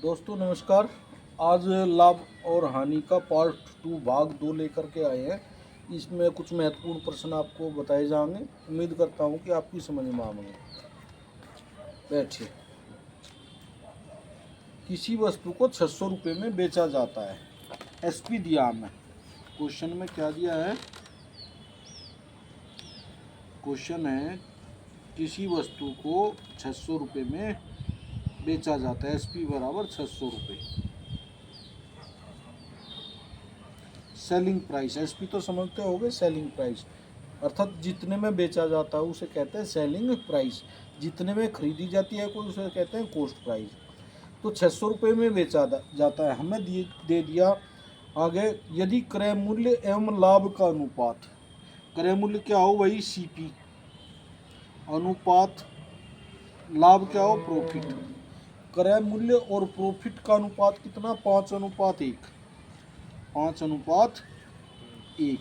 दोस्तों नमस्कार। आज लाभ और हानि का पार्ट 2 भाग 2 लेकर के आए हैं। इसमें कुछ महत्वपूर्ण प्रश्न आपको बताए जाएंगे। उम्मीद करता हूं कि आपकी समझ में आएंगे। बैठिए। किसी वस्तु को 600 रुपये में बेचा जाता है। एसपी दिया हमें। क्वेश्चन में क्या दिया है? क्वेश्चन है किसी वस्तु को 600 रुपये में बेचा जाता है। एसपी बराबर 600 रुपये। सेलिंग प्राइस, एसपी तो समझते होगे, सेलिंग प्राइस अर्थात जितने में बेचा जाता है उसे कहते हैं सेलिंग प्राइस। जितने में खरीदी जाती है कोई उसे कहते हैं कॉस्ट प्राइस। तो 600 रुपये में बेचा जाता है। हमें दे दिया आगे, यदि क्रय मूल्य एवं लाभ का अनुपात, क्रय मूल्य क्या हो वही सीपी, अनुपात लाभ क्या हो प्रॉफिट। क्रय मूल्य और प्रॉफिट का अनुपात कितना? 5:1। 5:1।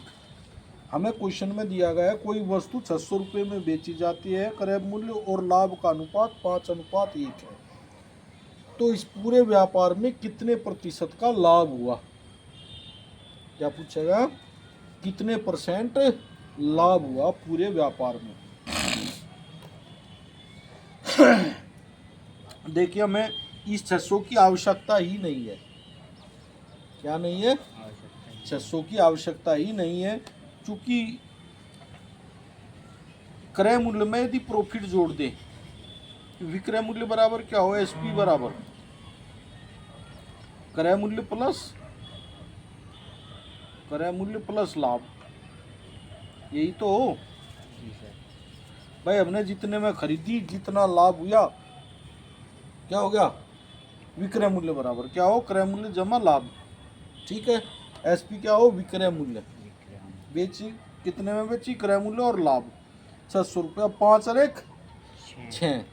हमें क्वेश्चन में दिया गया है कोई वस्तु 600 रुपये में बेची जाती है, क्रय मूल्य और लाभ का अनुपात 5:1 है। तो इस पूरे व्यापार में कितने प्रतिशत का लाभ हुआ? क्या पूछेगा? कितने परसेंट लाभ हुआ पूरे व्यापार में? देखिए, हमें इस 600 की आवश्यकता ही नहीं है। क्या नहीं है? 600 की आवश्यकता ही नहीं है, क्योंकि क्रय मूल्य में यदि प्रॉफिट जोड़ दें, विक्रय मूल्य बराबर क्या हो? एसपी बराबर क्रय मूल्य प्लस लाभ। यही तो हो भाई। हमने जितने में खरीदी, जितना लाभ हुआ, क्या हो गया? विक्रय मूल्य बराबर क्या हो? क्रय मूल्य जमा लाभ। ठीक है। एसपी क्या हो? विक्रय मूल्य। बेची कितने में बेची? क्रय मूल्य और लाभ 600 रुपये। 5 और 1 6।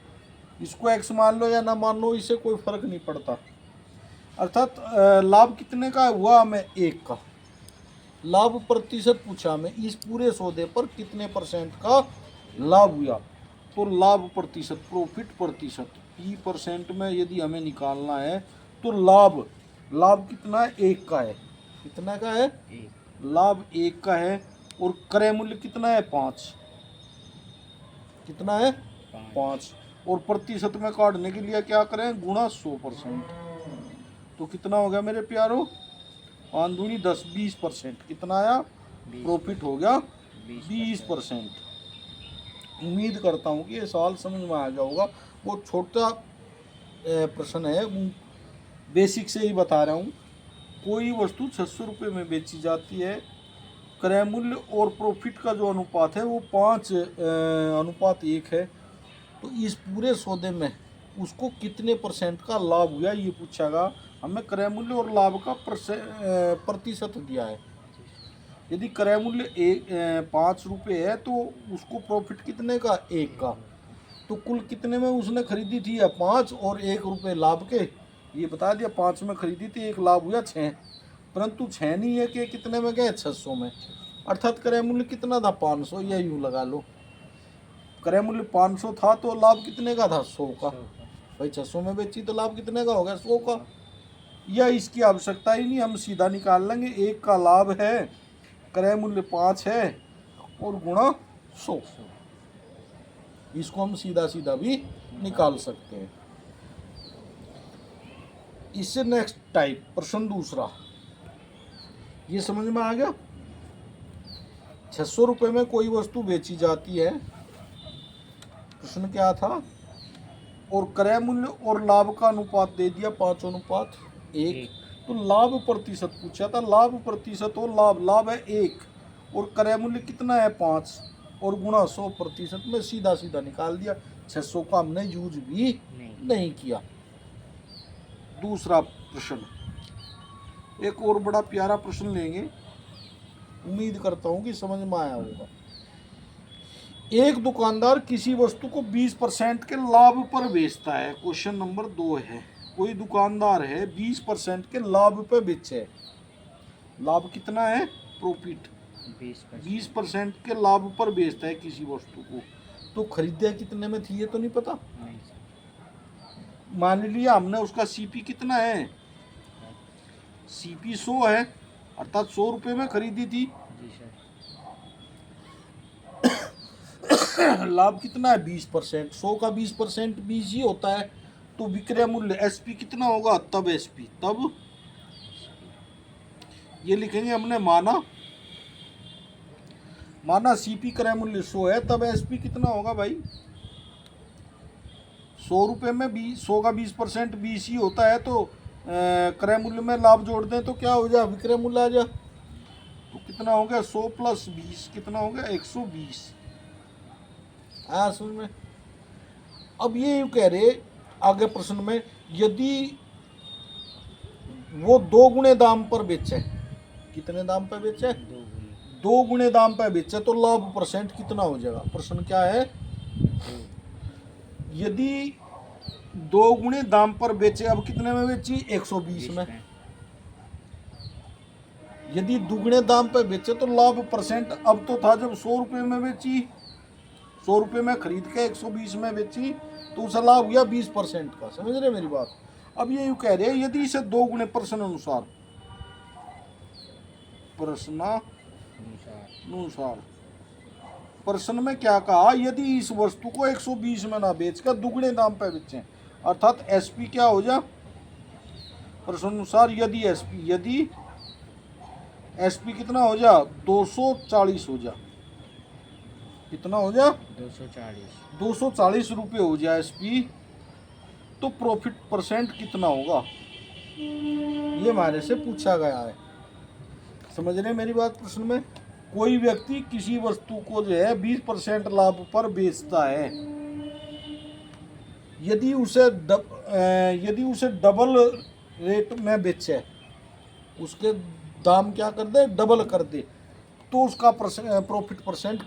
इसको एक्स मान लो या ना मान लो, इससे कोई फर्क नहीं पड़ता। अर्थात लाभ कितने का हुआ? हमें 1 का। लाभ प्रतिशत पूछा हमें, इस पूरे सौदे पर कितने परसेंट का लाभ हुआ। तो लाभ प्रतिशत, प्रॉफिट प्रतिशत, पी परसेंट में यदि हमें निकालना है तो लाभ कितना है? 1 का है। कितना का है? लाभ 1 का है। और क्रय मूल्य कितना है? 5। कितना है? 5। और प्रतिशत में काटने के लिए क्या करें? गुणा 100%। तो कितना हो गया मेरे प्यारो? 5 दूनी 10, 20%। कितना आया? प्रॉफिट हो गया 20%। उम्मीद करता हूँ कि ये सवाल समझ में आ गया होगा। वो छोटा प्रश्न है, बेसिक से ही बता रहा हूँ। कोई वस्तु 600 रुपये में बेची जाती है, क्रय मूल्य और प्रॉफिट का जो अनुपात है वो 5:1 है। तो इस पूरे सौदे में उसको कितने परसेंट का लाभ हुआ ये पूछेगा। हमें क्रय मूल्य और लाभ का प्रतिशत दिया है। यदि क्रय मूल्य 5 रुपये है तो उसको प्रॉफिट कितने का? 1 का। तो कुल कितने में उसने खरीदी थी? 5 और 1 रुपये लाभ के। ये बता दिया 5 में खरीदी थी, 1 लाभ हुआ 6। परंतु 6 नहीं है कि कितने में गए? 600 में। अर्थात क्रय मूल्य कितना था? 500, या यूँ लगा लो क्रय मूल्य 500 था तो लाभ कितने का था? 100 का। भाई 600 में बेची तो लाभ कितने का हो गया? 100 का। या इसकी आवश्यकता ही नहीं, हम सीधा निकाल लेंगे। 1 का लाभ है, क्रय मूल्य 5 है और गुणा 100। इसको हम सीधा भी निकाल सकते हैं। इससे नेक्स्ट टाइप प्रश्न दूसरा, ये समझ में आ गया? 600 रुपये में कोई वस्तु बेची जाती है, प्रश्न क्या था? और क्रय मूल्य और लाभ का अनुपात दे दिया 5:1। तो लाभ प्रतिशत पूछा था। लाभ प्रतिशत हो, लाभ है 1 और क्रय मूल्य कितना है? 5 और गुणा 100% में सीधा निकाल दिया। 600 का हमने यूज भी नहीं किया। दूसरा प्रश्न, एक और बड़ा प्यारा प्रश्न लेंगे। उम्मीद करता हूँ कि समझ में आया होगा। एक दुकानदार किसी वस्तु को 20% के लाभ पर बेचता है। क्वेश्चन नंबर 2 है, कोई दुकानदार है 20% के लाभ पे बेचे। लाभ कितना है? प्रॉफिट 20% के लाभ पर बेचता है किसी वस्तु को। तो खरीदे कितने में थी ये तो नहीं पता। मान लिया हमने उसका सीपी कितना है, सीपी 100 है, अर्थात 100 रुपये में खरीदी थी। जी सर। लाभ कितना है 20%, 100 का 20% 20 ही होता है। तो विक्रय मूल्य एसपी कितना होगा, तब एसपी, तब ये लिखेंगे हमने माना सीपी क्रय मूल्य 100 है, तब एसपी कितना होगा भाई, 100 रुपये में 100 का 20% 20 ही होता है। तो क्रय मूल्य में लाभ जोड़ दें तो क्या हो जाए, विक्रय मूल्य आ जाए। तो कितना हो गया 100 प्लस 20 कितना हो गया 120। आया समझ में। अब ये यूँ कह रहे आगे प्रश्न में, यदि वो 2 गुने दाम पर बेचे, कितने दाम पर बेचे, 2 गुने दाम पर बेचे, तो लाभ परसेंट कितना हो जाएगा। प्रश्न क्या है, यदि 2 गुने दाम पर बेचे, अब कितने में बेची 120 में। यदि दुगने दाम पर बेचे तो लाभ परसेंट, अब तो था जब 100 रुपये में बेची, 100 रुपये में खरीद के 120 में बेची, तो उसे लाभ हुआ 20% का। समझ रहे मेरी बात। अब ये यूँ कह रहे हैं, यदि इसे 2 गुने प्रश्न अनुसार प्रश्न में क्या कहा, यदि इस वस्तु को 120 में ना बेचकर दुगने दाम पर बेचें, अर्थात एसपी क्या हो जा, प्रश्न अनुसार यदि एसपी कितना हो जा 240 हो जा, कितना हो जा 240 रुपये हो जाए एसपी, तो प्रॉफिट परसेंट कितना होगा, ये हमारे से पूछा गया है। समझ रहे मेरी बात। प्रश्न में कोई व्यक्ति किसी वस्तु को जो है 20% लाभ पर बेचता है, यदि उसे डबल रेट में बेचे, उसके दाम क्या कर दे, डबल कर दे, तो उसका प्रॉफिट परसेंट